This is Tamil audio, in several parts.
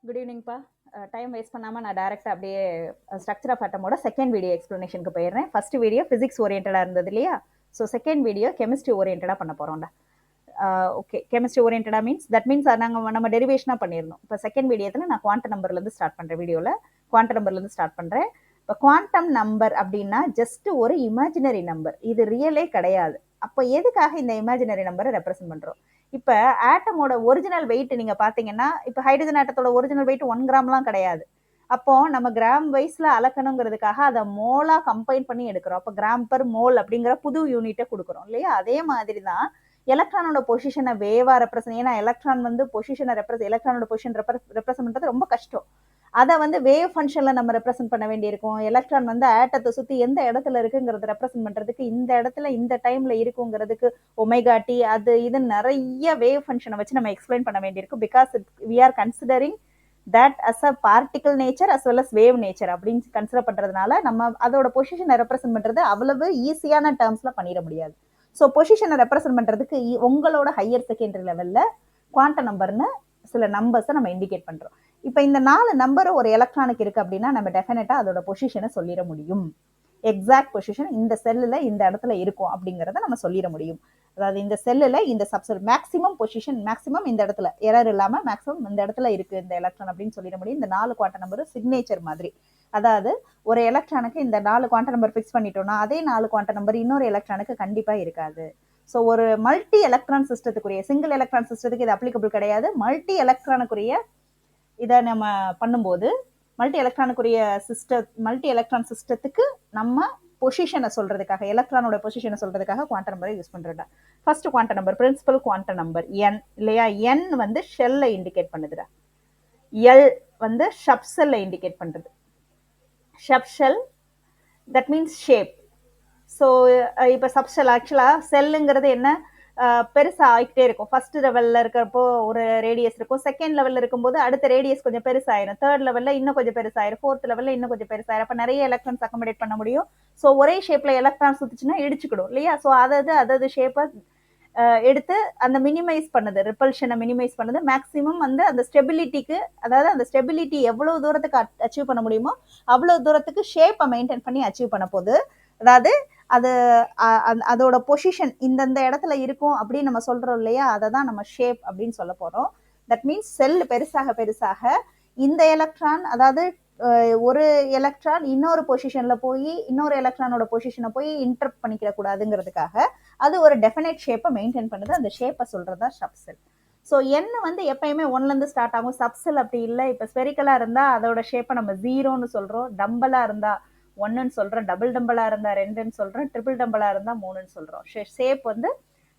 குட் ஈவினிங்ப்பா. டைம் வேஸ்ட் பண்ணாமல் நான் டேரெக்டாக அப்படியே ஸ்ட்ரக்சர் ஆஃப் அட்டமோட செகண்ட் வீடியோ எக்ஸ்ப்ளனேஷனுக்கு போயிடுறேன். ஃபர்ஸ்ட் வீடியோ ஃபிசிக்ஸ் ஓரியன்டாக இருந்தது இல்லையா? ஸோ செகண்ட் வீடியோ கெமிஸ்ட்ரி ஓரியன்டாக பண்ண போகிறோம்டா. ஓகே, கெமிஸ்ட்ரி ஓரியன்டாக மீன்ஸ் தட் மீன்ஸ் நாங்கள் நம்ம டெரிவேஷனாக பண்ணியிருந்தோம். இப்போ செகண்ட் வீடியோத்தில் நான் குவாண்டம் நம்பர்லேருந்து ஸ்டார்ட் பண்ணுறேன். வீடியோவில் குவாண்டம் நம்பர்லேருந்து ஸ்டார்ட் பண்ணுறேன். இப்போ குவாண்டம் நம்பர் அப்படின்னா ஜஸ்ட் ஒரு இமேஜினரி நம்பர், இது ரியலே கிடையாது. அப்போ எதுக்காக இந்த இமேஜினரி நம்பரை ரெப்ரசென்ட் பண்ணுறோம்? இப்போ ஆட்டமோட ஒரிஜினல் வெயிட் நீங்க பாத்தீங்கன்னா, இப்போ ஹைட்ரஜன் ஆட்டத்தோட ஒரிஜினல் வெயிட் 1 கிராம்லாம் கிடையாது. அப்போ நம்ம கிராம் வைஸ்ல அளக்கணுங்கிறதுக்காக அதை மோலா கம்பைன் பண்ணி எடுக்கிறோம். அப்போ கிராம் பெர் மோல் அப்படிங்கிற புது யூனிட்டை கொடுக்குறோம் இல்லையா? அதே மாதிரி தான் எலக்ட்ரானோட பொசிஷனை வேவா ரெப்ரசன்ட், ஏன்னா எலக்ட்ரான் வந்து பொசிஷனை எலக்ட்ரானோட பொசிஷன் ரெப்ரசன்ட் பண்றது ரொம்ப கஷ்டம். அதை வந்து வேவ் ஃபங்க்ஷன்ல நம்ம ரெப்ரசென்ட் பண்ண வேண்டியிருக்கும். எலக்ட்ரான் வந்து ஆட்டத்தை சுத்தி எந்த இடத்துல இருக்குங்கிறத ரெப்ரசென்ட் பண்றதுக்கு இந்த இடத்துல இந்த டைம்ல இருக்குங்கிறதுக்கு ஒமேகா டி அது இது நிறைய வேவ் ஃபங்க்ஷனை வச்சு நம்ம எக்ஸ்பிளைன் பண்ண வேண்டியிருக்கும். Because we are considering that as a particle nature as well as wave nature அப்படின்னு கன்சிடர் பண்றதுனால நம்ம அதோட பொசிஷனை ரெப்ரசென்ட் பண்றது அவ்வளவு ஈஸியான டேர்ம்ஸ்ல பண்ணிட முடியாது. ஸோ பொசிஷனை ரெப்ரசென்ட் பண்றதுக்கு உங்களோட ஹையர் செகண்டரி லெவல்ல குவாண்டம் நம்பர்னு சில நம்பர்ஸை நம்ம இண்டிகேட் பண்றோம். இப்போ இந்த 4 நம்பரும் ஒரு எலக்ட்ரானுக்கு இருக்கு அப்படின்னா நம்ம டெஃபினட்டா அதோட பொசிஷனை சொல்லிட முடியும். எக்ஸாக்ட் பொசிஷன் இந்த செல்லுல இந்த இடத்துல இருக்கும் அப்படிங்கறத நம்ம சொல்லிட முடியும். அதாவது இந்த செல்லுல இந்த சப்செல் மேக்ஸிமம் பொசிஷன், மேக்ஸிமம் இந்த இடத்துல எரர் இல்லாம மேக்ஸிமம் இந்த இடத்துல இருக்கு இந்த எலக்ட்ரான் அப்படின்னு சொல்லிட முடியும். இந்த 4 குவாண்டம் நம்பர் சிக்னேச்சர் மாதிரி. அதாவது ஒரு எலக்ட்ரானுக்கு இந்த 4 குவாண்டம் நம்பர் ஃபிக்ஸ் பண்ணிட்டோம்னா அதே 4 குவாண்டம் நம்பர் இன்னொரு எலக்ட்ரானுக்கு கண்டிப்பா இருக்காது. ஸோ ஒரு மல்டி எலக்ட்ரான் சிஸ்டத்துக்குரிய, சிங்கிள் எலக்ட்ரான் சிஸ்டத்துக்கு இது அப்ளிகபிள் கிடையாது. மல்டி எலக்ட்ரானுக்குரிய இதை நம்ம பண்ணும்போது மல்டி எலக்ட்ரான் சிஸ்டத்துக்கு நம்ம பொசிஷனை சொல்றதுக்காக, எலக்ட்ரானோட பொசிஷனை சொல்றதுக்காக குவாண்டம் நம்பரை யூஸ் பண்றதா. First quantum number principal quantum number n இல்லையா? n வந்து ஷெல்ல இண்டிகேட் பண்ணுதுடா. l வந்து ஷப்ஷெல்ல இண்டிகேட் பண்றது. ஷப்ஷெல் தட் மீன்ஸ் ஷேப். ஸோ இப்போ சப்ஷெல் ஆக்சுவலா செல்லுங்கிறது என்ன, பெருசா ஆகிட்டே இருக்கும். ஃபர்ஸ்ட் லெவல்ல இருக்கிறப்போ ஒரு ரேடியஸ் இருக்கும், செகண்ட் லெவல்ல இருக்கும்போது அடுத்த ரேடியஸ் கொஞ்சம் பெருசாயிரும், தேர்ட் லெவல்ல இன்னும் கொஞ்சம் பெருசாயிரும், ஃபோர்த் லெவல்ல இன்னும் கொஞ்சம் பெருசாயிரும். அப்ப நிறைய எலக்ட்ரான்ஸ் அக்கமடேட் பண்ண முடியும். ஸோ ஒரே ஷேப்ல எலக்ட்ரான் சுத்துச்சுன்னா இடிச்சுக்கிடும் இல்லையா? ஸோ அதாவது ஷேப்பை எடுத்து அந்த மினிமைஸ் பண்ணுது, ரிப்பல்ஷனை மினிமைஸ் பண்ணுது. மேக்ஸிமம் வந்து அந்த ஸ்டெபிலிட்டிக்கு, அதாவது அந்த ஸ்டெபிலிட்டி எவ்வளவு தூரத்துக்கு அச்சீவ் பண்ண முடியுமோ அவ்வளவு தூரத்துக்கு ஷேப்பை மெயின்டைன் பண்ணி அச்சீவ் பண்ண போகுது. அதாவது அது அதோட பொசிஷன் இந்தந்த இடத்துல இருக்கும் அப்படின்னு நம்ம சொல்றோம் இல்லையா? அதை தான் நம்ம ஷேப் அப்படின்னு சொல்ல போறோம். தட் மீன்ஸ் செல் பெருசாக பெருசாக இந்த எலக்ட்ரான், அதாவது ஒரு எலக்ட்ரான் இன்னொரு பொசிஷன்ல போய் இன்னொரு எலக்ட்ரானோட பொசிஷனை போய் இன்டர்ப்ட் பண்ணிக்கிட கூடாதுங்கிறதுக்காக அது ஒரு டெஃபினைட் ஷேப்பை மெயின்டைன் பண்ணுது. அந்த ஷேப்பை சொல்றதா சப்செல். ஸோ என்ன வந்து எப்பயுமே 1ல இருந்து ஸ்டார்ட் ஆகும். சப்செல் அப்படி இல்லை. இப்போ ஸ்பெரிக்கலா இருந்தா அதோட ஷேப்பை நம்ம 0ன்னு சொல்றோம், டம்பலா இருந்தா 1ன்னு சொல்றோம், டபுள் டம்பலா இருந்தா 2ன்னு சொல்றோம், ட்ரிபிள் டம்பலா இருந்தா 3ன்னு சொல்றோம். ஷேப் வந்து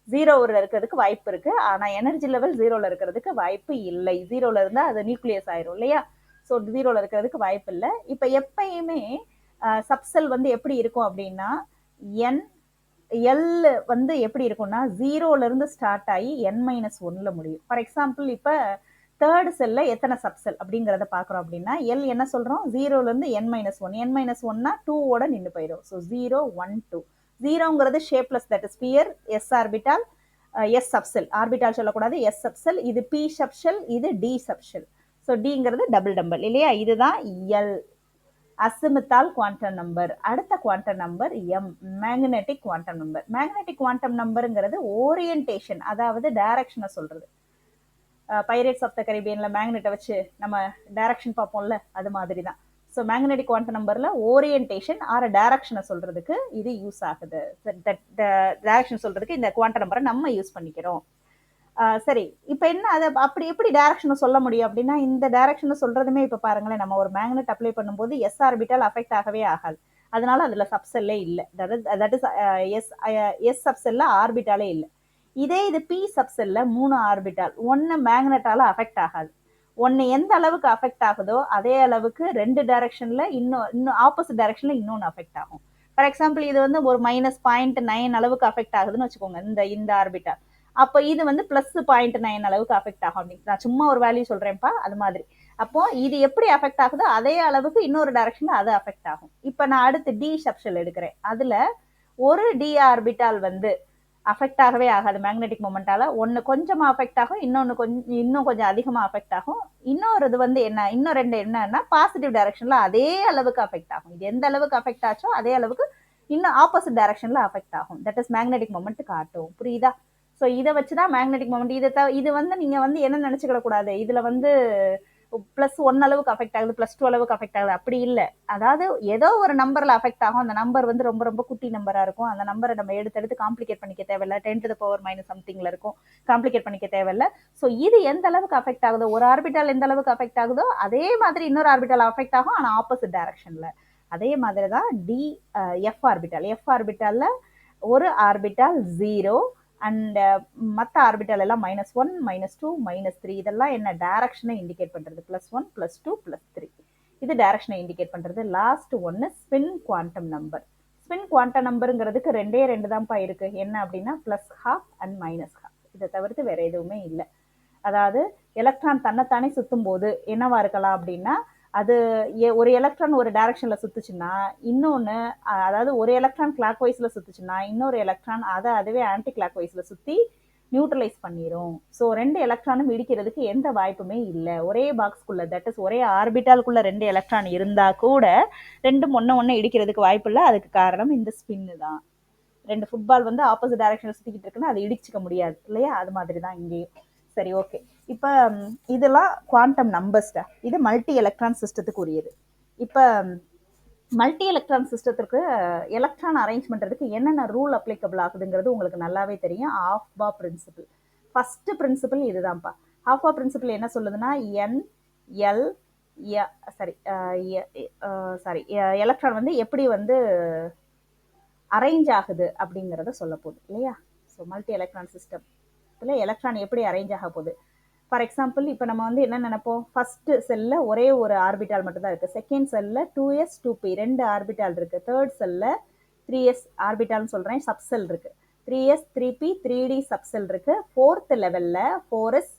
0ல இருக்கிறதுக்கு வாய்ப்பு இருக்கு, ஆனா எனர்ஜி லெவல் 0ல இருக்கிறதுக்கு வாய்ப்பு இல்லை. 0ல இருந்தா அது நியூக்ளியஸ் ஆயிரும் இல்லையா? ஸோ 0ல இருக்கிறதுக்கு வாய்ப்பு இல்லை. இப்போ எப்பயுமே சப்செல் வந்து எப்படி இருக்கும் அப்படின்னா n எல் வந்து எப்படி இருக்கும்னா 0ல இருந்து ஸ்டார்ட் ஆகி n-1ல முடியும். ஃபார் எக்ஸாம்பிள் இப்போ தேர்ட் செல்ல எத்தனை சப்செல் அப்படிங்கிறத பார்க்குறோம் அப்படின்னா எல் என்ன சொல்றோம், 0ல இருந்து n-1, n-1னா 2ஓட நின்று போயிடும். ஸோ 0 1 2. 0ங்கிறது shapeless, that is sphere, s orbital, s subshell, orbital சொல்லக்கூடாது, எஸ் சப்செல். இது பி சப்ஷெல், இது டி சப்ஷெல். ஸோ டிங்கிறது டபுள் டம்பல் இல்லையா? இதுதான் எல், அசிமுத்தால் குவாண்டம் நம்பர். அடுத்த quantum number m, magnetic quantum number. Magnetic quantum நம்பருங்கிறது ஓரியன்டேஷன், அதாவது டைரக்ஷனை சொல்றது. பைரேட்ஸ் ஆஃப் த கரீபியன்ல மேக்னெட்டை வச்சு நம்ம டைரக்ஷன் பார்ப்போம்ல, அது மாதிரி தான். ஸோ மேக்னெட்டிக் குவாண்டம் நம்பர்ல ஓரியன்டேஷன் ஆர் டைரக்ஷனை சொல்றதுக்கு இது யூஸ் ஆகுது. டைரக்ஷன் சொல்றதுக்கு இந்த குவாண்டம் நம்பரை நம்ம யூஸ் பண்ணிக்கிறோம். சரி, இப்போ என்ன அதை அப்படி எப்படி டைரக்ஷனை சொல்ல முடியும் அப்படின்னா இந்த டைரக்ஷனை சொல்றதுமே இப்போ பாருங்களேன், நம்ம ஒரு மேக்னெட் அப்ளை பண்ணும்போது எஸ் ஆர்பிட்டால் அஃபெக்ட் ஆகவே ஆகாது. அதனால அதுல சப்செல்லே இல்லை. தட் இஸ் எஸ் சப்செல்ல ஆர்பிட்டாலே இல்லை. இதே இது பி சப்செல்ல 3 ஆர்பிட்டால், ஒன்னு மேக்னெட்டால அஃபெக்ட் ஆகாது. ஒன்னு எந்த அளவுக்கு அஃபெக்ட் ஆகுதோ அதே அளவுக்கு 2 டைரக்ஷன்ல இன்னும் ஆப்போசிட் டைரக்ஷன்ல இன்னொன்னு அஃபெக்ட் ஆகும். ஃபார் எக்ஸாம்பிள் இது வந்து ஒரு -0.9 அளவுக்கு அஃபெக்ட் ஆகுதுன்னு வச்சுக்கோங்க இந்த ஆர்பிட்டால். அப்போ இது வந்து +0.9 அளவுக்கு அஃபெக்ட் ஆகும். அப்படின்னு நான் சும்மா ஒரு வேல்யூ சொல்றேன்ப்பா, அது மாதிரி. அப்போ இது எப்படி அஃபெக்ட் ஆகுதோ அதே அளவுக்கு இன்னொரு டைரக்ஷன்ல அது அஃபெக்ட் ஆகும். இப்போ நான் அடுத்து டி சப்ஷெல் எடுக்கிறேன். அதுல ஒரு டி ஆர்பிட்டால் வந்து அஃபெக்ட் ஆகவே ஆகாது மேக்னெட்டிக் மொமெண்டால. ஒன்று கொஞ்சமாக அஃபெக்ட் ஆகும், இன்னும் கொஞ்சம் அதிகமாக அஃபெக்ட் ஆகும். இன்னொரு இது வந்து என்ன, இன்னும் ரெண்டு என்னன்னா பாசிட்டிவ் டைரக்ஷன்ல அதே அளவுக்கு அஃபெக்ட் ஆகும். இது எந்த அளவுக்கு அஃபெக்ட் ஆச்சோ அதே அளவுக்கு இன்னும் ஆப்போசிட் டைரக்ஷன்ல அஃபெக்ட் ஆகும். தட் இஸ் மேக்னெட்டிக் மொமெண்ட் காட்டும். புரியுதா? ஸோ இதை வச்சுதான் மேக்னெட்டிக் மொமெண்ட். இது வந்து நீங்க வந்து என்ன நினைச்சுக்கிட கூடாது, இதுல வந்து +1 அளவுக்கு அஃபெக்ட் ஆகுது, +2 அளவுக்கு அஃபெக்ட் ஆகுது, அப்படி இல்லை. அதாவது ஏதோ ஒரு நம்பர்ல அஃபெக்ட் ஆகும். அந்த நம்பர் வந்து ரொம்ப ரொம்ப குட்டி நம்பரா இருக்கும். அந்த நம்பரை நம்ம எடுத்து காம்ப்ளிகேட் பண்ணிக்க தேவையில்ல. 10⁻⁻ சம்திங்ல இருக்கும், காம்ப்ளிகேட் பண்ணிக்க தேவையில்ல. ஸோ இது எந்த அளவுக்கு அஃபெக்ட் ஆகுதோ, ஒரு ஆர்பிட்டால் எந்த அளவுக்கு அஃபெக்ட் ஆகுதோ அதே மாதிரி இன்னொரு ஆர்பிட்டால் அஃபெக்ட் ஆகும், ஆனா ஆப்போசிட் டைரக்ஷன்ல. அதே மாதிரி தான் எஃப் ஆர்பிட்டால். எஃப் ஆர்பிட்டால்ல ஒரு ஆர்பிட்டால் 0 அண்ட் மற்ற ஆர்பிட்டால் எல்லாம் -1, -2, -3. இதெல்லாம் என்ன டைரக்ஷனை இண்டிகேட் பண்றது. +1, +2, +3. இது டைரக்ஷனை இண்டிகேட் பண்றது. லாஸ்ட் ஒன்னு spin quantum number. Spin quantum நம்பருங்கிறதுக்கு ரெண்டு தான்ப்பா இருக்கு. என்ன அப்படின்னா +12 அண்ட் -12. இதை தவிர்த்து வேற எதுவுமே இல்லை. அதாவது எலக்ட்ரான் தன்னைத்தானே சுத்தும் போது என்னவா இருக்கலாம் அப்படின்னா, அது ஒரு எலக்ட்ரான் ஒரு டைரக்ஷன்ல சுத்துச்சுன்னா இன்னொன்னு, அதாவது ஒரு எலக்ட்ரான் கிளாக் வைஸ்ல சுத்துச்சுன்னா இன்னொரு எலக்ட்ரான் அதுவே ஆன்டி கிளாக் வைஸ்ல சுத்தி நியூட்ரலைஸ் பண்ணிரும். ஸோ 2 எலக்ட்ரானும் இடிக்கிறதுக்கு எந்த வாய்ப்புமே இல்லை. ஒரே பாக்ஸ்க்குள்ள, தட் இஸ் ஒரே ஆர்பிட்டாலுக்குள்ள 2 எலக்ட்ரான் இருந்தா கூட ரெண்டும் ஒன்னு இடிக்கிறதுக்கு வாய்ப்பு இல்லை. அதுக்கு காரணம் இந்த ஸ்பின்னு தான். 2 ஃபுட்பால் வந்து ஆப்போசிட் டைரக்ஷன்ல சுத்திக்கிட்டு இருக்குன்னா அது இடிச்சுக்க முடியாது இல்லையா? அது மாதிரி தான் இங்கேயும். சரி, ஓகே. இப்போ இதெல்லாம் குவாண்டம் நம்பர்ஸ்டா. இது மல்டி எலக்ட்ரான் சிஸ்டத்துக்கு உரியது. இப்போ மல்டி எலக்ட்ரான் சிஸ்டத்துக்கு எலக்ட்ரான் அரேஞ்ச் பண்றதுக்கு என்னென்ன ரூல் அப்ளிகபிள் ஆகுதுங்கிறது உங்களுக்கு நல்லாவே தெரியும். ஆஃப்-பா பிரின்சிபிள். ஃபர்ஸ்ட் பிரின்சிபிள் இதுதான்ப்பா. ஆஃப்-பா பிரின்சிபிள் என்ன சொல்லுதுன்னா, எலக்ட்ரான் வந்து எப்படி வந்து அரேஞ்ச் ஆகுது அப்படிங்கிறத சொல்ல போகுது இல்லையா? So multi electron system electron எப்படி அரேஞ்ச் ஆக போகுது. ஃபார் எக்ஸாம்பிள் இப்போ நம்ம வந்து என்ன நினைப்போம், ஃபர்ஸ்ட் செல்ல ஒரே ஒரு ஆர்பிட்டால் மட்டும் தான் இருக்கு. செகண்ட் செல்ல 2s 2p 2 ஆர்பிட்டால் இருக்கு. தேர்ட் செல்ல 3s ஆர்பிட்டால்னு சொல்றேன், சப்செல் இருக்கு. 3s 3p 3d சப்செல் இருக்கு. ஃபோர்த் லெவல்ல 4s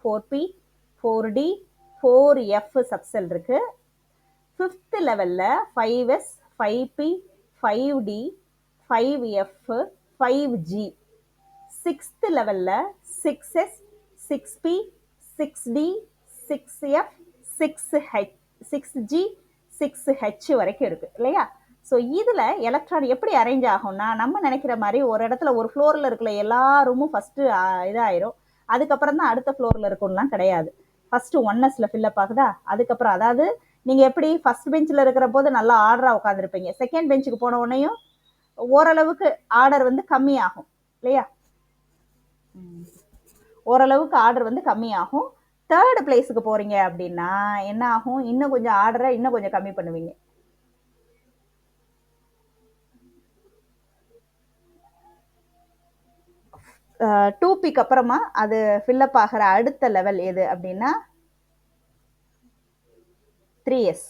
4p 4d 4f subshell இருக்கு. ஃபிஃப்த் லெவல்ல 5s 5p 5d 5f 5g. Sixth லெவல்ல 6s 6p 6d 6f 6h 6g 6h வரைக்கும் இருக்கு இல்லையா? ஸோ இதுல எலக்ட்ரான் எப்படி அரேஞ்ச் ஆகும்னா, நம்ம நினைக்கிற மாதிரி ஒரு இடத்துல ஒரு ஃப்ளோர்ல இருக்கிற எல்லா ரூமும் ஃபர்ஸ்ட் இதாயிரும், அதுக்கப்புறம் தான் அடுத்த ஃப்ளோர்ல இருக்கும்லாம் கிடையாது. ஃபர்ஸ்ட் 1sல ஃபில்லப் ஆகுதா, அதுக்கப்புறம் அதாவது நீங்க எப்படி ஃபர்ஸ்ட் பெஞ்சில் இருக்கிற போது நல்லா ஆர்டரா உட்காந்துருப்பீங்க, செகண்ட் பெஞ்சுக்கு போன உடனேயும் ஓரளவுக்கு ஆர்டர் வந்து கம்மி ஆகும் இல்லையா? ஓரளவுக்கு ஆர்டர் வந்து கம்மியாகும். தேர்ட் பிளேஸுக்கு போறீங்க அப்படின்னா என்ன ஆகும், இன்னும் கொஞ்சம் ஆர்டரை இன்னும் கொஞ்சம் கம்மி பண்ணுவீங்க. டூ பிக்கு அப்புறமா அது ஃபில்லப் ஆகிற அடுத்த லெவல் எது அப்படின்னா 3s.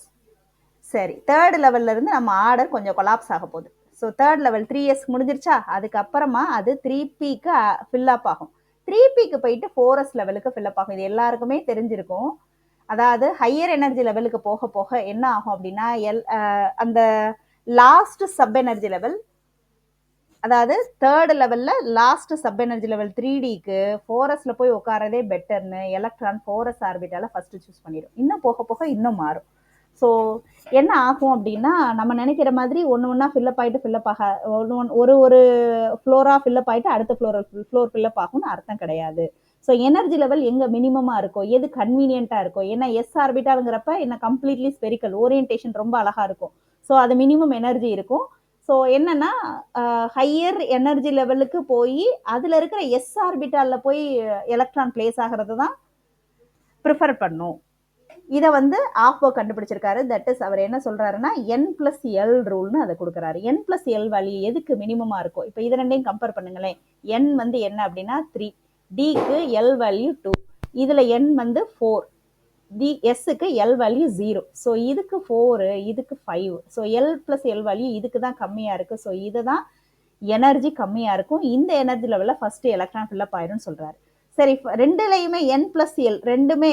சரி, தேர்ட் லெவல்ல இருந்து நம்ம ஆர்டர் கொஞ்சம் கொலாப்ஸ் ஆக போகுது. ஸோ தேர்ட் லெவல் 3s முடிஞ்சிருச்சா, அதுக்கப்புறமா அது 3pக்கு ஃபில்லப் ஆகும். 3pக்கு போயிட்டு 4s லெவலுக்கு ஃபில்லப் ஆகும். இது எல்லாருக்குமே தெரிஞ்சிருக்கும். அதாவது ஹையர் எனர்ஜி லெவலுக்கு போக போக என்ன ஆகும் அப்படின்னா, அந்த லாஸ்ட் சப் எனர்ஜி லெவல், அதாவது தேர்ட் லெவல்ல லாஸ்ட் சப் எனர்ஜி லெவல் 3dக்கு 4sல போய் உட்காரதே பெட்டர்னு எலக்ட்ரான் 4s ஆர்பிட்டால ஃபர்ஸ்ட் சூஸ் பண்ணிடும். இன்னும் போக போக இன்னும் மாறும். ஸோ என்ன ஆகும் அப்படின்னா, நம்ம நினைக்கிற மாதிரி ஒன்று ஃபில்லப் ஆகிட்டு ஃபில்லப் ஆக ஒரு ஃப்ளோரா ஃபில்லப் ஆகிட்டு அடுத்த ஃப்ளோர் ஃபில்லப் ஆகும்னு அர்த்தம் கிடையாது. ஸோ எனர்ஜி லெவல் எங்க மினிமமா இருக்கோ, எது கன்வீனியன்ட்டா இருக்கோ, ஏன்னா எஸ் ஆர்பிட்டாலுங்கிறப்ப என்ன கம்ப்ளீட்லி ஸ்பெரிக்கல் ஓரியன்டேஷன் ரொம்ப அழகா இருக்கும். ஸோ அது மினிமம் எனர்ஜி இருக்கும். ஸோ என்னன்னா ஹையர் எனர்ஜி லெவலுக்கு போய் அதுல இருக்கிற எஸ் ஆர்பிட்டால்ல போய் எலக்ட்ரான் பிளேஸ் ஆகிறது தான் ப்ரிஃபர் பண்ணும். இதை வந்து ஆஃபோ கண்டுபிடிச்சிருக்காரு. தட் இஸ் அவர் என்ன சொல்றாருன்னா n+l ரூல்னு அதை கொடுக்குறாரு. n+l வேல்யூ எதுக்கு மினிமமா இருக்கும். இப்போ இது ரெண்டையும் கம்பேர் பண்ணுங்களேன். n வந்து என்ன அப்படின்னா 3, dக்கு l வேல்யூ 2, இதுல n வந்து 4, sக்கு l வேல்யூ 0. ஸோ இதுக்கு 4, இதுக்கு 5. ஸோ l+l வேல்யூ இதுக்கு தான் கம்மியா இருக்கு. ஸோ இதுதான் எனர்ஜி கம்மியா இருக்கும். இந்த எனர்ஜி லெவல்ல ஃபர்ஸ்ட் எலக்ட்ரான் ஃபில்லப் ஆயிரும் சொல்றாரு. சரி, ரெண்டுலையுமே n+l ரெண்டுமே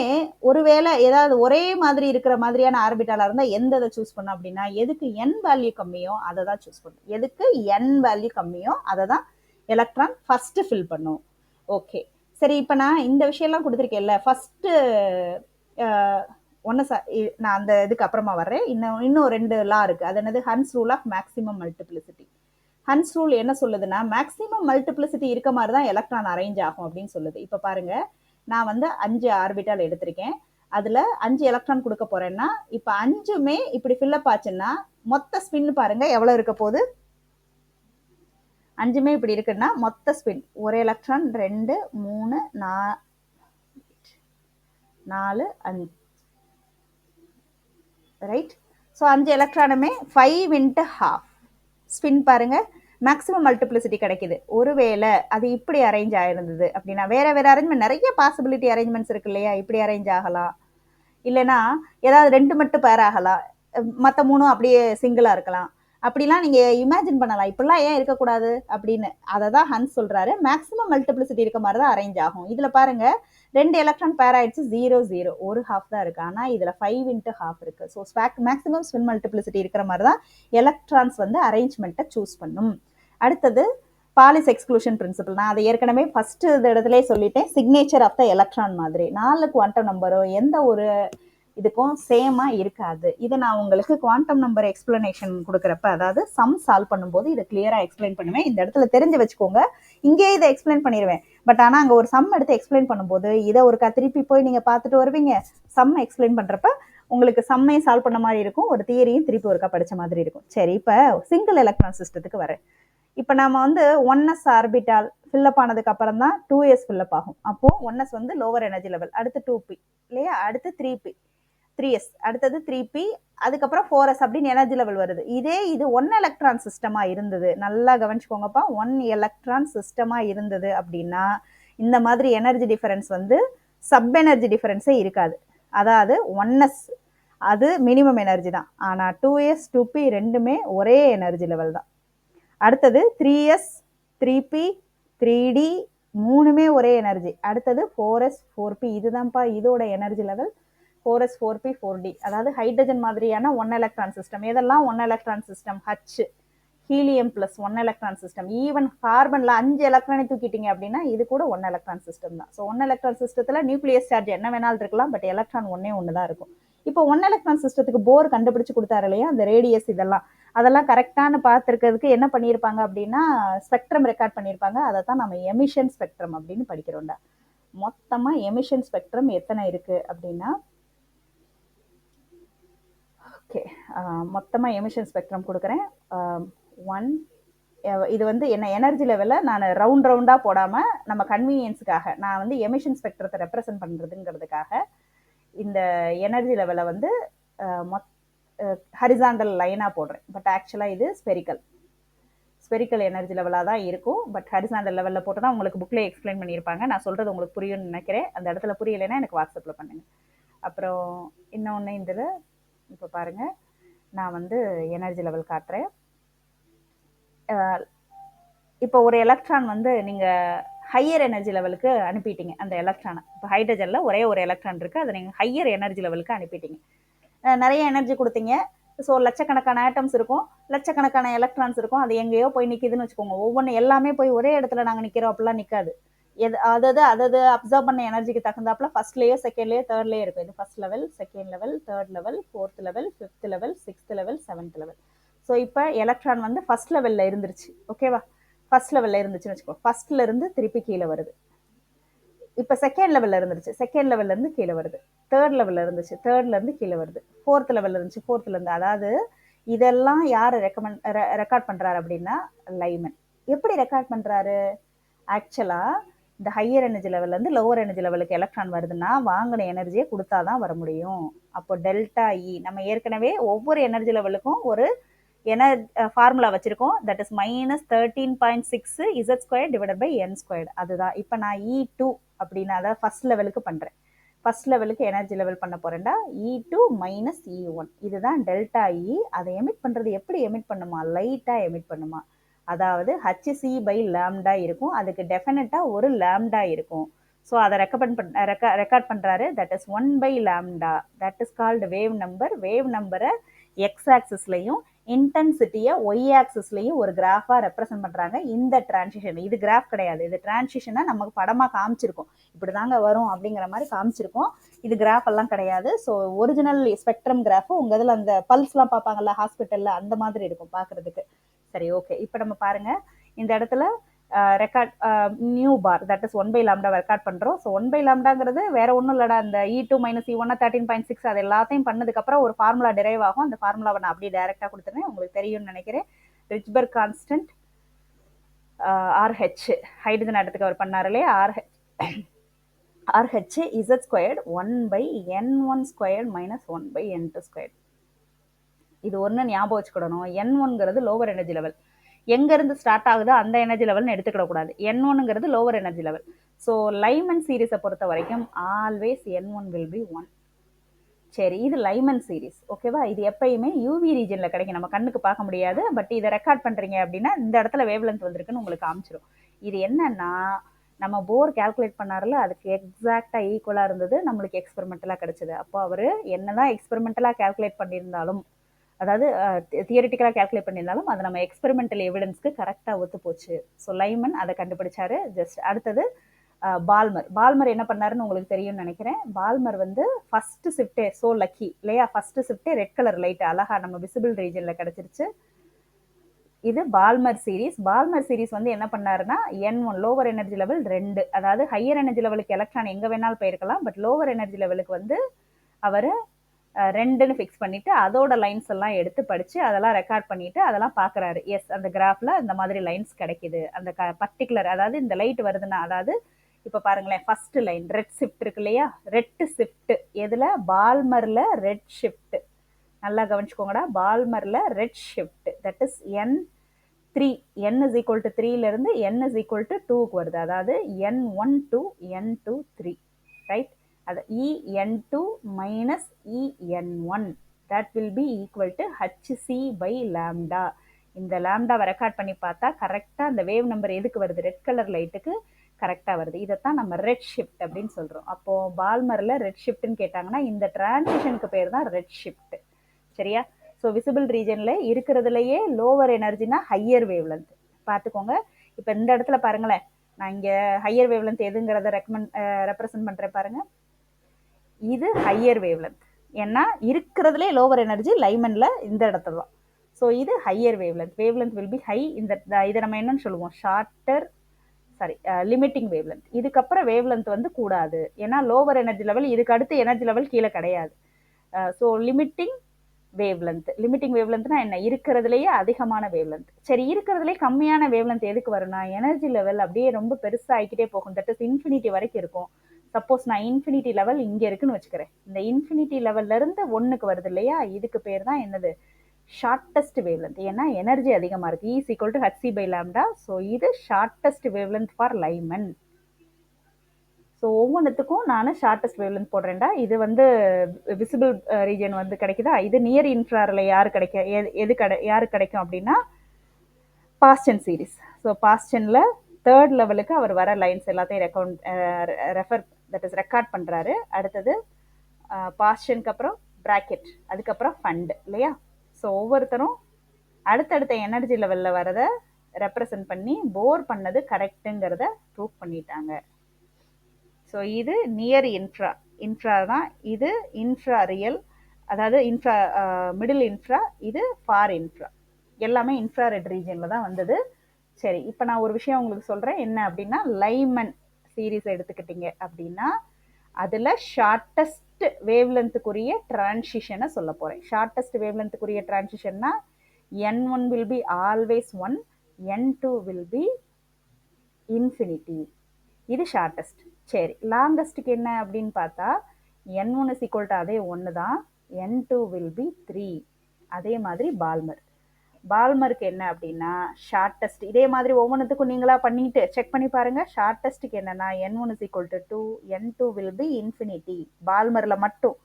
ஒருவேளை ஏதாவது ஒரே மாதிரி இருக்கிற மாதிரியான ஆர்பிட்டாலா இருந்தா எந்த இதை சூஸ் பண்ணும் அப்படின்னா, எதுக்கு n வேல்யூ கம்மியோ அதை தான் சூஸ் பண்ணும். எதுக்கு n வேல்யூ கம்மியோ அதை தான் எலக்ட்ரான் ஃபர்ஸ்ட் ஃபில் பண்ணும். ஓகே, சரி. இப்போ நான் இந்த விஷயம்லாம் கொடுத்துருக்கேன்ல, ஃபர்ஸ்ட் ஒன்று நான் அந்த இதுக்கு அப்புறமா வர்றேன். இன்னும் 2 லா இருக்கு. அது என்னது? Hund's rule of maximum multiplicity. Hund's rule என்ன சொல்லுதுன்னா, மேக்ஸிமம் மல்டிப்ளிசிட்டி இருக்க மாதிரி தான் எலக்ட்ரான் அரேஞ்ச் ஆகும் அப்படின்னு சொல்லுது. இப்போ பாருங்க, நான் வந்து 5 ஆர்பிட்டால் எடுத்திருக்கேன். அதுல 5 எலக்ட்ரான் கொடுக்க போறேன்னா, இப்ப 5மே இப்படி ஃபில்லப் ஆச்சுன்னா மொத்த ஸ்பின் பாருங்க எவ்வளவு இருக்க போகுது. 5மே இப்படி இருக்குன்னா மொத்த ஸ்பின் ஒரு electron 2 3 4 5, right? So 5 எலக்ட்ரானுமே 5 into half spin பாருங்க, மேக்ஸிமம் மல்டிப்ளிசிட்டி கிடைக்குது. ஒருவேளை அது இப்படி அரேஞ்ச் ஆயிருந்தது அப்படின்னா, வேற வேற அரேஞ்ச்மெண்ட், நிறைய பாசிபிலிட்டி அரேஞ்ச்மெண்ட்ஸ் இருக்கு இல்லையா? இப்படி அரேஞ்ச் ஆகலாம், இல்லைன்னா ஏதாவது 2 மட்டும் பேர் ஆகலாம், மற்ற 3 அப்படியே சிங்கிளா இருக்கலாம். அப்படிலாம் நீங்க இமேஜின் பண்ணலாம். இப்படிலாம் ஏன் இருக்கக்கூடாது அப்படின்னு. அதை தான் ஹன்ஸ் சொல்றாரு, மேக்ஸிமம் மல்டிப்ளிசிட்டி இருக்க மாதிரி தான் அரேஞ்ச் ஆகும். இதுல பாருங்க 2 எலக்ட்ரான் பேர் ஆயிடுச்சு, 0 0, ஒரு ஹாஃப் தான் இருக்கு. ஆனா இதுல 5 இன்ட்டு ஹாஃப் இருக்கு. ஸோ மேக்ஸிமம் ஸ்பின் மல்டிப்ளிசிட்டி இருக்கிற மாதிரி தான் எலக்ட்ரான்ஸ் வந்து அரேஞ்ச்மெண்ட்டை சூஸ் பண்ணும். அடுத்தது பாலிஸ் எக்ஸ்க்ளூஷன் பிரின்சிபல். நான் அதை ஏற்கனவே ஃபர்ஸ்ட் இடத்துல சொல்லிட்டேன், சிக்னேச்சர் ஆஃப் த எலக்ட்ரான் மாதிரி 4 குவாண்டம் நம்பரும் எந்த ஒரு இதுக்கும் சேமா இருக்காது. இதை நான் உங்களுக்கு குவாண்டம் நம்பர் எக்ஸ்பிளனேஷன் கொடுக்குறப்ப, அதாவது சம் சால்வ் பண்ணும்போது இதை கிளியரா எக்ஸ்பிளைன் பண்ணுவேன். இந்த இடத்துல தெரிஞ்சு வச்சுக்கோங்க, இங்கே இதை எக்ஸ்பிளைன் பண்ணிடுவேன். பட் ஆனால் அங்கே ஒரு சம் எடுத்து எக்ஸ்பிளைன் பண்ணும்போது இதை ஒருக்கா திருப்பி போய் நீங்கள் பார்த்துட்டு வருவீங்க. சம் எக்ஸ்பிளைன் பண்ணுறப்ப உங்களுக்கு சம்மையும் சால்வ் பண்ண மாதிரி இருக்கும், ஒரு தியரியும் திருப்பி ஒருக்கா படித்த மாதிரி இருக்கும். சரி, இப்போ சிங்கிள் எலக்ட்ரான் சிஸ்டத்துக்கு வரேன். இப்போ நம்ம வந்து 1s ஆர்பிட்டால் ஃபில்லப் ஆனதுக்கு அப்புறம் தான் 2s ஃபில்லப் ஆகும். அப்போ 1s வந்து லோவர் எனர்ஜி லெவல், அடுத்து 2p இல்லையா, அடுத்து 3s, அடுத்தது 3p, அதுக்கப்புறம் 4s அப்படின்னு எனர்ஜி லெவல் வருது. இதே இது 1 எலக்ட்ரான் சிஸ்டமா இருந்தது, நல்லா கவனிச்சுக்கோங்கப்பா, 1 எலக்ட்ரான் சிஸ்டமா இருந்தது அப்படின்னா இந்த மாதிரி எனர்ஜி டிஃபரன்ஸ் வந்து சப் எனர்ஜி டிஃபரன்ஸே இருக்காது. அதாவது 1s அது மினிமம் எனர்ஜி தான், ஆனா 2s 2p ரெண்டுமே ஒரே எனர்ஜி லெவல் தான். அடுத்தது 3s 3p 3d மூணுமே ஒரே எனர்ஜி. அடுத்தது 4s 4p, இதுதான்ப்பா இதோட energy level, 4s 4p 4d. அதாவது ஹைட்ரஜன் மாதிரியான 1 எலக்ட்ரான் சிஸ்டம். எதெல்லாம் 1 electron system? H, helium plus 1 electron system. Even கார்பன்ல 5 எலக்ட்ரானை தூக்கிட்டீங்க அப்படின்னா இது கூட 1 எலக்ட்ரான் சிஸ்டம் தான். ஸோ 1 எலக்ட்ரான் சிஸ்டத்துல நியூக்ளியஸ் சார்ஜ் என்ன வேணாலும் இருக்கலாம், பட் எலக்ட்ரான் ஒன்னே ஒன்று தான் இருக்கும். இப்போ 1 எலக்ட்ரான் சிஸ்டத்துக்கு போர் கண்டுபிடிச்சு கொடுத்தாரு இல்லையா, அந்த ரேடியஸ் அதெல்லாம் கரெக்டானு பார்த்துருக்கிறதுக்கு என்ன பண்ணியிருப்பாங்க அப்படின்னா, ஸ்பெக்ட்ரம் ரெக்கார்ட் பண்ணியிருப்பாங்க. அதை தான் நம்ம எமிஷன் ஸ்பெக்ட்ரம் அப்படின்னு படிக்கிறோம்டா. மொத்தமாக எமிஷன் ஸ்பெக்ட்ரம் எத்தனை இருக்கு அப்படின்னா, ஓகே, மொத்தமாக எமிஷன் ஸ்பெக்ட்ரம் கொடுக்குறேன். 1, இது வந்து என்ன எனர்ஜி லெவலில் நான் ரவுண்டாக போடாமல் நம்ம கன்வீனியன்ஸுக்காக நான் வந்து எமிஷன் ஸ்பெக்ட்ரத்தை ரெப்ரசன்ட் பண்ணுறதுங்கிறதுக்காக இந்த எனர்ஜி லெவலை வந்து ஹரிசாண்டல் லைனாக போடுறேன். பட் ஆக்சுவலாக இது ஸ்பெரிக்கல் எனர்ஜி லெவலாக தான் இருக்கும். பட் ஹரிசாண்டல் லெவலில் போட்டு தான் உங்களுக்கு புக்கில் எக்ஸ்பிளைன் பண்ணியிருப்பாங்க. நான் சொல்கிறது உங்களுக்கு புரியும்னு நினைக்கிறேன். அந்த இடத்துல புரியலைன்னா எனக்கு வாட்ஸ்அப்பில் பண்ணுங்கள். அப்புறம் இன்னொன்று இதில் இப்போ பாருங்கள், நான் வந்து எனர்ஜி லெவல் காட்டுறேன். இப்போ ஒரு எலக்ட்ரான் வந்து நீங்கள் ஹையர் எனர்ஜி லெவலுக்கு அனுப்பிட்டீங்க அந்த எலக்ட்ரானை. இப்போ ஹைட்ரஜனில் ஒரே ஒரு எலக்ட்ரான் இருக்குது, அதை நீங்கள் ஹையர் எனர்ஜி லெவலுக்கு அனுப்பிட்டீங்க. நிறைய எனர்ஜி கொடுத்தீங்க. ஸோ லட்சக்கணக்கான ஆட்டம்ஸ் இருக்கும், லட்சக்கணக்கான எலக்ட்ரான்ஸ் இருக்கும். அது எங்கேயோ போய் நிற்கிதுன்னு வச்சுக்கோங்க. ஒவ்வொன்று எல்லாமே போய் ஒரே இடத்துல நாங்கள் நிற்கிறோம் அப்படிலாம் நிற்காது. அதாவது அப்சர்வ் பண்ண எனர்ஜிக்கு தகுந்தாப்புல ஃபர்ஸ்ட்லேயோ செகண்ட்லேயோ தேர்ட்லேயே இருக்கும். இது first level, second level, third level, fourth level, fifth level, sixth level, seventh level. So இப்போ எலக்ட்ரான் வந்து ஃபர்ஸ்ட் லெவலில் இருந்துருச்சு. ஓகேவா, ஃபர்ஸ்ட் லெவலில் இருந்துச்சுன்னு வச்சுக்கோ. ஃபர்ஸ்ட்ல இருந்து திருப்பி கீழே வருது. இப்போ செகண்ட் லெவலில் இருந்துருச்சு, செகண்ட் லெவல்லேருந்து கீழே வருது. தேர்ட் லெவலில் இருந்துச்சு, தேர்ட்லேருந்து கீழே வருது. ஃபோர்த் லெவலில் இருந்துச்சு, ஃபோர்த்லேருந்து. அதாவது இதெல்லாம் யார் ரெக்கார்ட் பண்ணுறாரு அப்படின்னா லைமன். எப்படி ரெக்கார்ட் பண்ணுறாரு? ஆக்சுவலாக இந்த ஹையர் எனர்ஜி லெவல்லேருந்து லோவர் எனர்ஜி லெவலுக்கு எலக்ட்ரான் வருதுன்னா வாங்கின எனர்ஜியை கொடுத்தா தான் வர முடியும். அப்போ டெல்டா இ, நம்ம ஏற்கனவே ஒவ்வொரு எனர்ஜி லெவலுக்கும் ஒரு ஃபார்முலா வச்சிருக்கோம். That is -13.6 Z² divided by n². அதுதான் இப்போ நான் E2 அப்படின்னு, அதாவது ஃபர்ஸ்ட் லெவலுக்கு பண்ணுறேன். ஃபர்ஸ்ட் லெவலுக்கு எனர்ஜி லெவல் பண்ண போறேன்டா. E2 - E1, இதுதான் டெல்டா இ. அதை எமிட் பண்ணுறது எப்படி எமிட் பண்ணுமா? லைட்டாக எமிட் பண்ணுமா. அதாவது hc/λ இருக்கும், அதுக்கு டெஃபினட்டாக ஒரு லாம்டா இருக்கும். ஸோ அதை ரெக்கார்ட் பண்ணுறாரு. That is 1/λ. That is called wave number. Wave நம்பரை எக்ஸ் ஆக்சிஸ்லையும் இன்டென்சிட்டியை ஒய் ஆக்சிஸ்லையும் ஒரு கிராஃபாக ரெப்ரசென்ட் பண்ணுறாங்க இந்த டிரான்சிஷன். இது கிராஃப் கிடையாது, இது டிரான்சிஷனை நமக்கு படமாக காமிச்சிருக்கோம், இப்படி தாங்க வரும் அப்படிங்கிற மாதிரி காமிச்சிருக்கோம். இது கிராஃப் எல்லாம் கிடையாது. ஸோ ஒரிஜினல் ஸ்பெக்ட்ரம் கிராஃப் உங்கள் இதில் அந்த பல்ஸ்லாம் பார்ப்பாங்கல்ல ஹாஸ்பிட்டலில், அந்த மாதிரி இருக்கும் பார்க்குறதுக்கு. சரி, ஓகே. இப்போ நம்ம பாருங்க, இந்த இடத்துல record nu bar that is 1/λ record பண்ணுறோம். ஸோ 1/λங்கிறது வேற ஒன்றும் இல்லடா, இந்த E2 - E1 13.6 அது எல்லாத்தையும் பண்ணதுக்கப்புறம் ஒரு ஃபார்முலா டிரைவ் ஆகும். அந்த ஃபார்முலாவை நான் அப்படியே டைரெக்டாக கொடுத்துருந்தேன், உங்களுக்கு தெரியும்னு நினைக்கிறேன். ரிச்பர்க் கான்ஸ்டன்ட் RH ஹைட்ரஜன் ஆட்டத்துக்கு அவர் பண்ணார் இல்லையா, RH Z² 1/N1² - 1/N2². இது ஒன்று ஞாபகம் வச்சுக்கிடணும். N1ங்கிறது லோவர் எனர்ஜி லெவல், எங்க இருந்து ஸ்டார்ட் ஆகுதோ அந்த எனர்ஜி லெவல்னு எடுத்துக்கிடக்கூடாது. N1ங்கிறது lower energy level. So Lyman சீரீஸை பொறுத்த வரைக்கும் ஆல்வேஸ் N1 will be 1. சரி, இது லைமன் சீரீஸ், ஓகேவா? இது எப்பயுமே யூவி ரீஜனில் கிடைக்கும், நம்ம கண்ணுக்கு பார்க்க முடியாது. பட் இதை ரெக்கார்ட் பண்ணுறீங்க அப்படின்னா இந்த இடத்துல வேவ் லென்த் வந்திருக்குன்னு உங்களுக்கு காமிச்சிடும். இது என்னன்னா, நம்ம போர் கால்குலேட் பண்ணார்ல, அதுக்கு எக்ஸாக்டாக ஈக்குவலாக இருந்தது, நம்மளுக்கு எக்ஸ்பெரிமெண்டலாக கிடைச்சது. அப்போ அவர் என்னதான் எக்ஸ்பெரிமெண்டலாக கால்குலேட் பண்ணியிருந்தாலும், அதாவது தியரிட்டிக்கலாக கால்குலேட் பண்ணியிருந்தாலும் அது நம்ம எக்ஸ்பெரிமெண்டல் எவிடன்ஸ்க்கு கரெக்டாக ஒத்து போச்சு. ஸோ லைமன் அதை கண்டுபிடிச்சாரு. ஜஸ்ட் அடுத்தது பால்மர் என்ன பண்ணாருன்னு உங்களுக்கு தெரியும்னு நினைக்கிறேன். பால்மர் வந்து ஃபர்ஸ்ட் ஷிஃப்டே, சோ லக்கி இல்லையா, ஃபர்ஸ்ட் ஷிஃப்டே ரெட் கலர் லைட் அழகா நம்ம விசிபிள் ரீஜனில் கிடைச்சிருச்சு. இது பால்மர் சீரீஸ். பால்மர் சீரீஸ் வந்து என்ன பண்ணாருன்னா, N1 லோவர் எனர்ஜி லெவல் 2, அதாவது ஹையர் எனர்ஜி லெவலுக்கு எலக்ட்ரான் எங்கே வேணாலும் போயிருக்கலாம், பட் லோவர் எனர்ஜி லெவலுக்கு வந்து அவர் 2ன்னு ஃபிக்ஸ் பண்ணிட்டு அதோட லைன்ஸ் எல்லாம் எடுத்து படிச்சு அதெல்லாம் ரெக்கார்ட் பண்ணிட்டு அதெல்லாம் பார்க்குறாரு. எஸ், அந்த கிராஃப்ல இந்த மாதிரி லைன்ஸ் கிடைக்குது, அந்த பர்டிகுலர், அதாவது இந்த லைட் வருதுன்னா, அதாவது இப்போ பாருங்களேன், ஃபர்ஸ்ட் லைன் ரெட் ஷிஃப்ட் இருக்கு இல்லையா, ரெட் ஷிஃப்ட் எதுல, பால்மர்ல ரெட் ஷிஃப்ட். நல்லா கவனிச்சுக்கோங்கடா, பால்மர்ல red shift that is N3. N is equal to 3ல இருந்து N is equal to 2க்கு வருது, அதாவது N1 to N2 3, ரைட்? அது En2 minus En1 that will be equal to hc/λ. இந்த லாம்டாவை ரெக்கார்ட் பண்ணி பார்த்தா கரெக்டாக அந்த வேவ் நம்பர் எதுக்கு வருது, ரெட் கலர் லைட்டுக்கு கரெக்டாக வருது. இதைத்தான் நம்ம ரெட் ஷிஃப்ட் அப்படின்னு சொல்கிறோம். அப்போது பால்மரில் ரெட் ஷிஃப்ட்னு கேட்டாங்கன்னா இந்த டிரான்சிஷனுக்கு பேர் தான் ரெட் ஷிஃப்ட். சரியா? ஸோ விசிபிள் ரீஜனில் இருக்கிறதுலையே லோவர் எனர்ஜினா ஹையர் வேவ் லென்த் பார்த்துக்கோங்க. இப்போ இந்த இடத்துல பாருங்களேன், நான் இங்கே ஹையர் வேவ் லென்த் எதுங்கிறத ரெப்ரசன்ட் பண்ணுறேன் பாருங்கள். இது ஹையர் வேவ் லென்த், ஏன்னா இருக்கிறதுலே லோவர் எனர்ஜி லைமனில் இந்த இடத்துல தான். ஸோ இது higher wave length. Wave length will be high. இதை நம்ம என்னன்னு சொல்லுவோம், shorter, sorry, limiting wave length. இதுக்கப்புறம் வேவ் லென்த் வந்து கூடாது, ஏன்னா லோவர் எனர்ஜி லெவல், இதுக்கு அடுத்து எனர்ஜி லெவல் கீழே கிடையாது. So limiting wavelength. Limiting வேவ் லென்த்னா என்ன, இருக்கிறதுலேயே அதிகமான வேவ் லென்த். சரி, இருக்கிறதுலேயே கம்மியான வேவ் லென்த் எதுக்கு வரும்னா, எனர்ஜி லெவல் அப்படியே ரொம்ப பெருசாக ஆகிக்கிட்டே போகும், தட் இஸ் இன்ஃபினிட்டி வரைக்கும் இருக்கும். சப்போஸ் நான் இன்ஃபினிட்டி லெவல் இங்கே இருக்குன்னு வச்சுக்கிறேன், இந்த இன்ஃபினிட்டி லெவல்ல இருந்து 1க்கு வருது இல்லையா, இதுக்கு பேர் தான் என்னது, ஷார்ட்டஸ்ட் வேவ் லென்த். ஏன்னா எனர்ஜி அதிகமாக இருக்குது, E is equal to hc/λ. So இது shortest wavelength for Lyman. So ஒவ்வொன்றுத்துக்கும் நான் ஷார்ட்டஸ்ட் வேவ் லென்த் போடுறேன்டா. இது வந்து விசிபிள் ரீஜன் வந்து கிடைக்குதா, இது நியர் இன்ஃப்ராரில் யாரு யாருக்கு கிடைக்கும் அப்படின்னா பாஸ்டன் சீரீஸ். ஸோ பாஸ்டனில் 3rd லெவலுக்கு அவர் வர லைன்ஸ் எல்லாத்தையும் ரெக்கார்ட் பண்ணுறாரு. அடுத்தது பாஸ்டனுக்கு அப்புறம் பிராக்கெட், அதுக்கப்புறம் ஃபண்ட் இல்லையா. ஸோ ஒவ்வொருத்தரும் அடுத்தடுத்த எனர்ஜி லெவலில் வரதை ரெப்ரசன்ட் பண்ணி போர் பண்ணது கரெக்டுங்கிறத ப்ரூவ் பண்ணிட்டாங்க. ஸோ இது நியர் இன்ஃப்ரா தான், இது இன்ஃப்ரா ரியல், அதாவது இன்ஃப்ரா மிடில் இன்ஃப்ரா, இது ஃபார் இன்ஃப்ரா, எல்லாமே இன்ஃப்ராரெட் ரீஜனில் தான் வந்தது. சரி, இப்போ நான் ஒரு விஷயம் உங்களுக்கு சொல்கிறேன், என்ன அப்படின்னா, லைமன் சீரீஸ் எடுத்துக்கிட்டீங்க அப்படின்னா அதில் ஷார்ட்டஸ்ட் வேவ் லென்த்துக்குரிய டிரான்சிஷனை சொல்ல போகிறேன். ஷார்ட்டஸ்ட் வேவ் லென்த்துக்குரிய டிரான்சிஷன்னா N1 will be always 1, N2 will be infinity. இது ஷார்ட்டஸ்ட். சரி, லாங்கஸ்ட்டுக்கு என்ன அப்படின்னு பார்த்தா N1 is equal to அதே 1 தான், N2 will be 3. அதே மாதிரி பால்மருக்கு என்ன அப்படின்னா ஷார்ட்டஸ்ட். இதே மாதிரி ஒவ்வொன்றுத்துக்கும் நீங்களா பண்ணிட்டு செக் பண்ணி பாருங்க. ஷார்ட்டஸ்ட்டுக்கு என்னன்னா N1 is equal to 2, N2 will be infinity. பால்மரில் மட்டும்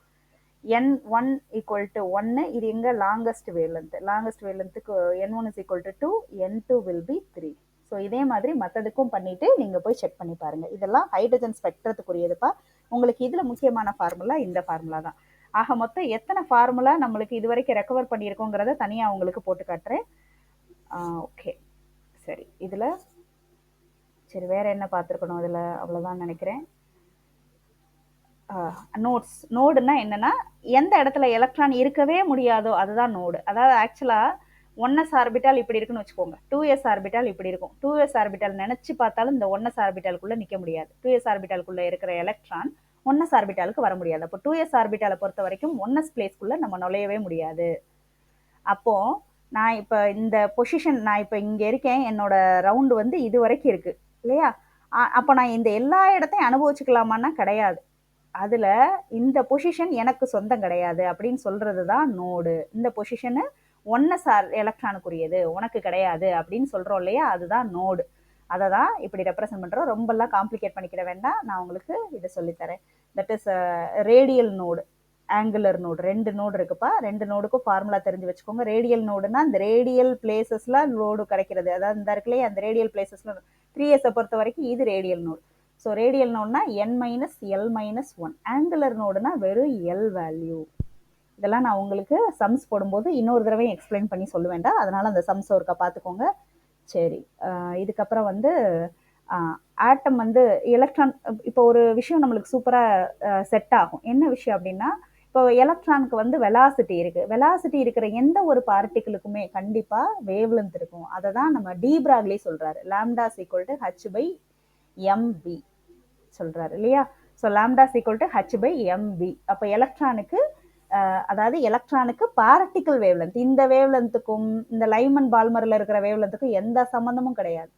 N1 equal to 1, இது எங்க லாங்கஸ்ட் வேவ் லென்த். லாங்கஸ்ட் வேவ் லென்த்துக்கு N1 is equal to 2, N2 will be 3. So இதே மாதிரி மற்றதுக்கும் பண்ணிட்டு நீங்கள் போய் செக் பண்ணி பாருங்கள். இதெல்லாம் ஹைட்ரஜன் ஸ்பெக்ட்ரத்துக்குரியதுப்பா. உங்களுக்கு இதில் முக்கியமான ஃபார்முலா இந்த ஃபார்முலா தான். ஆக மொத்தம் எத்தனை ஃபார்முலா நம்மளுக்கு இது வரைக்கும் ரெக்கவர் பண்ணியிருக்கோங்கிறத தனியாக உங்களுக்கு போட்டு காட்டுறேன். ஓகே, சரி. இதில் சரி, வேற என்ன பார்த்துருக்கணும் இதில்? அவ்வளோதான் நினைக்கிறேன். நோட்ஸ். நோடுன்னா என்னன்னா, எந்த இடத்துல எலக்ட்ரான் இருக்கவே முடியாதோ அதுதான் நோடு. அதாவது ஆக்சுவலாக 1s ஆர்பிட்டால் இப்படி இருக்குன்னு வச்சுக்கோங்க, 2s ஆர்பிட்டால் இப்படி இருக்கும். 2s ஆர்பிட்டால் நினைச்சு பார்த்தாலும் இந்த 1s ஆர்பிட்டாலுக்குள்ள நிற்க முடியாது. 2s ஆர்பிட்டாலுக்குள்ள இருக்கிற எலக்ட்ரான் 1s ஆர்பிட்டாலுக்கு வர முடியாது. அப்போ 2s ஆர்பிட்டாலை பொறுத்த வரைக்கும் 1s பிளேஸ்க்குள்ள நம்ம நுழையவே முடியாது. அப்போ நான் இப்போ இந்த பொசிஷன், நான் இப்போ இங்கே இருக்கேன், என்னோட ரவுண்டு வந்து இது வரைக்கும் இருக்கு இல்லையா? அப்போ நான் இந்த எல்லா இடத்தையும் அனுபவிச்சுக்கலாமான்னா கிடையாது. அதுல இந்த பொசிஷன் எனக்கு சொந்தம் கிடையாது அப்படின்னு சொல்றது தான் நோடு. இந்த பொசிஷனு 1s எலக்ட்ரானுக்குரியது, உனக்கு கிடையாது அப்படின்னு சொல்றோம் இல்லையா, அதுதான் நோடு. அதை தான் இப்படி ரெப்ரசென்ட் பண்றோம். ரொம்பலாம் காம்ப்ளிகேட் பண்ணிக்கிட வேண்டாம், நான் உங்களுக்கு இதை சொல்லித்தரேன். That is radial node, angular node. 2 node இருக்குப்பா. 2 நோடுக்கும் ஃபார்முலா தெரிஞ்சு வச்சுக்கோங்க. ரேடியல் நோடுனா இந்த ரேடியல் பிளேசஸ்ல நோடு கிடைக்கிறது. அதாவது இந்த இருக்குல்லையே அந்த ரேடியல் பிளேசஸ்ல 3s பொறுத்த வரைக்கும் இது ரேடியல் நோடு. ஸோ ரேடியல் நோடுனா n-l-1. ஆங்குலர் நோடுனா வெறும் எல் வேல்யூ. இதெல்லாம் நான் உங்களுக்கு சம்ஸ் போடும்போது இன்னொரு தடவையும் எக்ஸ்பிளைன் பண்ணி சொல்ல வேண்டாம், அதனால அந்த சம்ஸ் ஒருக்கா பார்த்துக்கோங்க. சரி, இதுக்கப்புறம் வந்து ஆட்டம் வந்து எலக்ட்ரான். இப்போ ஒரு விஷயம் நம்மளுக்கு சூப்பராக செட் ஆகும். என்ன விஷயம் அப்படின்னா, இப்போ எலக்ட்ரானுக்கு வந்து வெலாசிட்டி இருக்குது. வெலாசிட்டி இருக்கிற எந்த ஒரு பார்ட்டிகளுக்குமே கண்டிப்பாக வேவ் லென்த் இருக்கும். அதை தான் நம்ம டி பிராக்லி சொல்கிறாரு. லாம்டாஸ் ஈக்குவல் டு h/mv சொல்கிறாரு இல்லையா? So lambda is equal to h/mv. அப்போ எலக்ட்ரானுக்கு அதாவது எலக்ட்ரானுக்கு பார்ட்டிக்கல் வேவ்லென்த், இந்த வேவ்லென்த்துக்கும் இந்த லைமன் பால்மரில் இருக்கிற வேவ்லென்த்துக்கும் எந்த சம்மந்தமும் கிடையாது.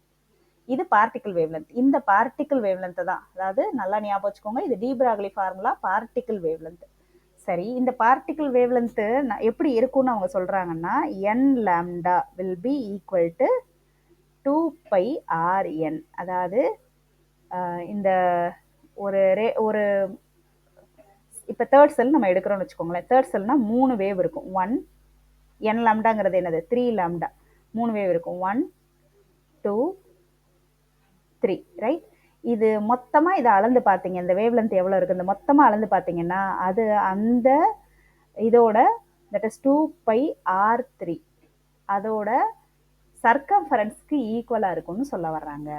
இது பார்ட்டிக்கல் வேவ்லென்த். இந்த பார்ட்டிக்கல் வேவ்லென்த் தான், அதாவது நல்லா ஞாபகம் வச்சுக்கோங்க, இது de Broglie formula, particle wavelength. சரி, இந்த பார்ட்டிக்கல் வேவ்லென்த்து எப்படி இருக்கும்னு அவங்க சொல்றாங்கன்னா, n lambda will be equal to 2πrn. அதாவது இந்த ஒரு இப்போ தேர்ட் செல் நம்ம எடுக்கிறோம்னு வச்சுக்கோங்களேன். தேர்ட் செல்னா 3 வேவ் இருக்கும். 1 n லாம்டாங்கிறது என்னது? 3 லாம்டா. 3 வேவ் இருக்கும். 1 2 3, ரைட்? இது மொத்தமாக இதை அளந்து பார்த்தீங்க, இந்த வேவ் லென்த் எவ்வளோ இருக்குது, இந்த மொத்தமாக அளந்து பார்த்தீங்கன்னா அது அந்த இதோட தட் இஸ் 2πr3 அதோட சர்க்கம்ஃபரன்ஸ்க்கு ஈக்குவலாக இருக்கும்னு சொல்ல வர்றாங்க.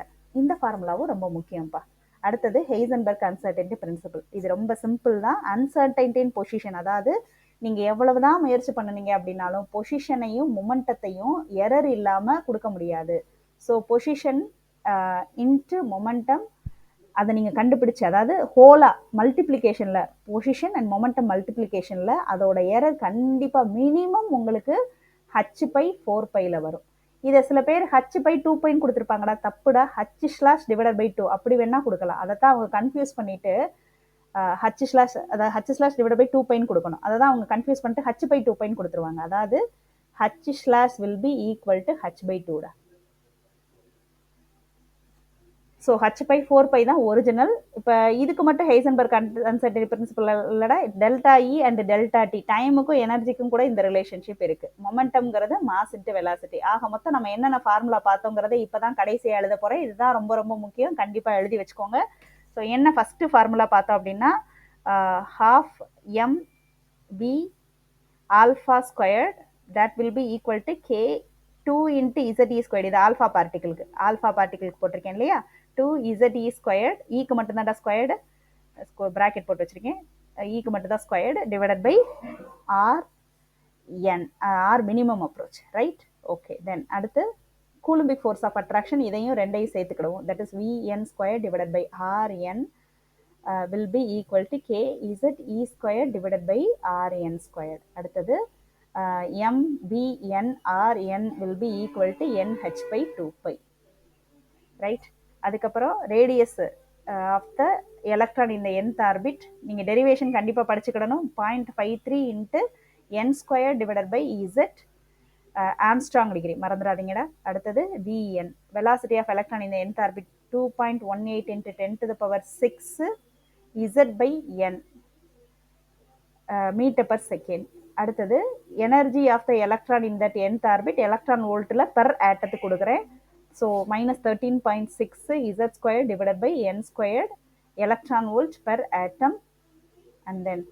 இந்த ஃபார்முலாவும் ரொம்ப முக்கியம்ப்பா. அடுத்தது ஹெய்சன்பர்க் அன்சர்டனிட்டி பிரின்சிபல். இது ரொம்ப சிம்பிள் தான். அன்சர்டனிட்டி இன் பொசிஷன், அதாவது நீங்கள் எவ்வளவுதான் முயற்சி பண்ணுனீங்க அப்படின்னாலும் பொசிஷனையும் மொமெண்டத்தையும் எரர் இல்லாமல் கொடுக்க முடியாது. ஸோ பொசிஷன் இன்ட்டு மொமெண்டம், அதை நீங்கள் கண்டுபிடிச்சி, அதாவது ஹோலாக மல்டிப்ளிகேஷனில் பொசிஷன் அண்ட் மொமெண்டம் மல்டிப்ளிகேஷனில் அதோட எரர் கண்டிப்பாக மினிமம் உங்களுக்கு h/4π வரும். இதை சில பேர் h/2πன்னு கொடுத்துருப்பாங்கடா, தப்புடா, h/2 அப்படி வேணா கொடுக்கலாம். அதை தான் அவங்க கன்ஃபியூஸ் பண்ணிட்டு அதாவது h/2πன்னு கொடுக்கணும். அதை தான் அவங்க கன்ஃபியூஸ் பண்ணிட்டு h/2πன்னு கொடுத்துருவாங்க. அதாவது h/ will be equal to h/2. So h/4π தான் ஒரிஜினல். இப்போ இதுக்கு மட்டும் ஹெய்சன்பர்க் அன்சர்டனிட்டி பிரின்சிபல் இல்லைடா, delta E and delta T, டைமுக்கும் எனர்ஜிக்கும் கூட இந்த ரிலேஷன்ஷிப் இருக்கு. மொமெண்டம்ங்கிறது மாஸ் இன்ட்டு வெலாசிட்டி. ஆக மொத்தம் நம்ம என்னென்ன ஃபார்முலா பார்த்தோங்கிறத இப்போ தான் கடைசியாக எழுத போகிறேன். இதுதான் ரொம்ப ரொம்ப முக்கியம், கண்டிப்பாக எழுதி வச்சுக்கோங்க. ஸோ என்ன ஃபஸ்ட்டு ஃபார்முலா பார்த்தோம் அப்படின்னா, half mv alpha squared that will be equal to k 2 into ZE squared. இது ஆல்ஃபா பார்ட்டிகளுக்கு போட்டிருக்கேன் இல்லையா? 2ZE ஸ்கொயர்டு, ஈக்கு மட்டும்தான்டா ஸ்கொயர்டு, ப்ராக்கெட் போட்டு வச்சிருக்கேன், ஈக்கு மட்டும்தான் squared, divided by RN, R minimum approach, right? Okay, then அடுத்து கூலும்பிக் ஃபோர்ஸ் ஆஃப் அட்ராக்ஷன், இதையும் ரெண்டையும் சேர்த்துக்கிடுவோம். That is VN square divided by RN will be equal to KZE square divided by RN square. அடுத்தது MVNRN will be equal to NH/2π, right? அதுக்கப்புறம் ரேடியஸ் ஆஃப் த எலக்ட்ரான் இந்த nth ஆர்பிட், நீங்கள் டெரிவேஷன் கண்டிப்பாக படிச்சுக்கிடணும். 0.53 into n square divided by Z angstrom degree, மறந்துடாதீங்கடா. அடுத்தது VN, வெலாசிட்டி ஆஃப் எலக்ட்ரான் இந்த nth orbit 2.18 into 10⁶ Z/n metre per second. அடுத்தது energy of the electron in that nth orbit, electron வோல்ட்டில் பெர் ஆட்டத்துக்கு கொடுக்குறேன். So -13.6 Z square divided by n squared electron volt per atom. And then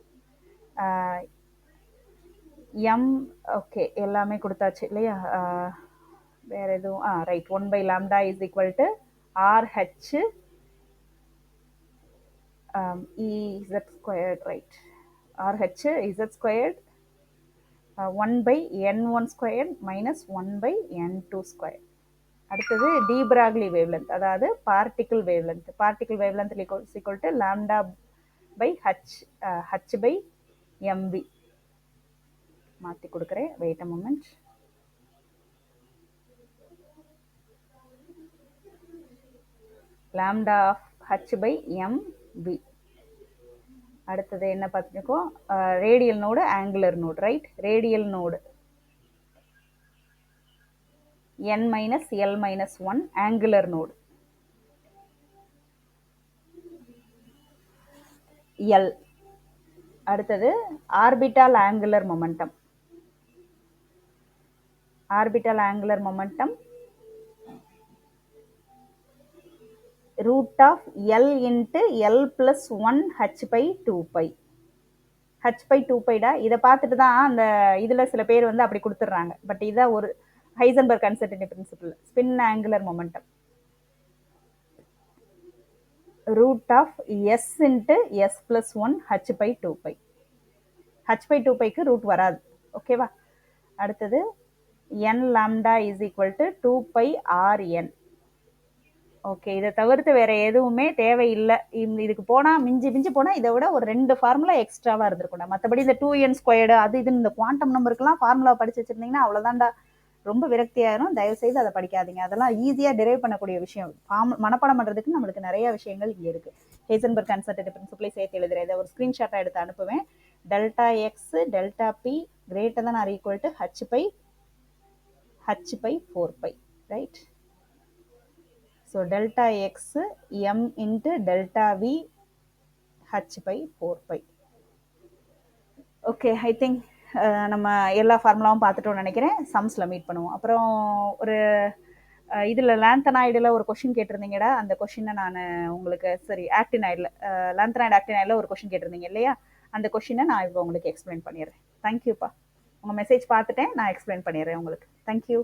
M okay எல்லாமே கொடுத்தாச்சு இல்லையா? வேற எதுவும் right 1/λ is equal to RH EZ squared, right. RH Z ஸ்கொயர்ட் 1/n1 square minus 1/n2 square. அடுத்தது டி பிராக்லி வேவ்லென்த், அதாவது particle wavelength. Particle wavelength is equal to lambda by h by mv. மாற்றி கொடுக்குறேன், wait a moment. Lambda of h by mv. அடுத்தது என்ன பார்த்துருக்கோம்? Radial node, angular node, right. Radial node n minus l minus 1, angular node l. அடுத்தது orbital angular momentum. Orbital angular momentum root of L into L plus 1 h by 2 pi. h by 2 pi டா. இதை பார்த்துட்டு தான் அந்த இதில் சில பேர் வந்து அப்படி கொடுத்துட்றாங்க. பட் இதான் ஒரு Heisenberg uncertainty principle. Spin angular momentum root of S into S plus 1 h by 2 pi. h by 2 piக்கு root வராது, ஓகேவா? அடுத்தது n lambda is equal to 2 pi rn. Okay, இதை தவிர்த்து வேற எதுவுமே தேவையில்லை. இதுக்கு போனால் மிஞ்சி போனால் இதை விட ஒரு 2 ஃபார்முலா எக்ஸ்ட்ராவாக இருந்திருக்கும். மற்றபடி இந்த 2n ஸ்கொயர்டு அது இதுன்னு இந்த குவாண்டம் நம்பருக்குலாம் ஃபார்முலா படிச்சு வச்சிருந்தீங்கன்னா அவ்வளோதான்டா, ரொம்ப விரக்தியாயிரும். தயவுசெய்து அதை படிக்காதீங்க. அதெல்லாம் ஈஸியாக டிரைவ் பண்ணக்கூடிய விஷயம். மனப்பாடம் பண்ணுறதுக்கு நம்மளுக்கு நிறைய விஷயங்கள் இங்கே இருக்குது. ஹைசன்பர்க் அன்சர்டினிட்டி பிரின்சிபலை சேர்த்து எழுதுறேன். இதை ஒரு ஸ்க்ரீன்ஷாட்டாக எடுத்து அனுப்புவேன். Delta x delta p greater than or equal to h by 4 pi, right? So delta x m into delta v h by 4 pi. Okay, I think நம்ம எல்லா ஃபார்முலாவும் பார்த்துட்டோம்னு நினைக்கிறேன். சம்ஸில் மீட் பண்ணுவோம். அப்புறம் ஒரு இதில் லாந்தனாய்டில் ஒரு கொஷின் கேட்டிருந்தீங்கடா. அந்த கொஷினை நான் உங்களுக்கு ஆக்டினாய்டில் லாந்தனாய்டு ஆக்டினாய்டில் ஒரு கொஷின் கேட்டிருந்தீங்க இல்லையா? அந்த கொஷினை நான் இப்போ உங்களுக்கு எக்ஸ்பிளைன் பண்ணிடுறேன். தேங்க்யூப்பா. உங்கள் மெசேஜ் பார்த்துட்டேன், நான் எக்ஸ்பிளைன் பண்ணிடுறேன் உங்களுக்கு. தேங்க்யூ.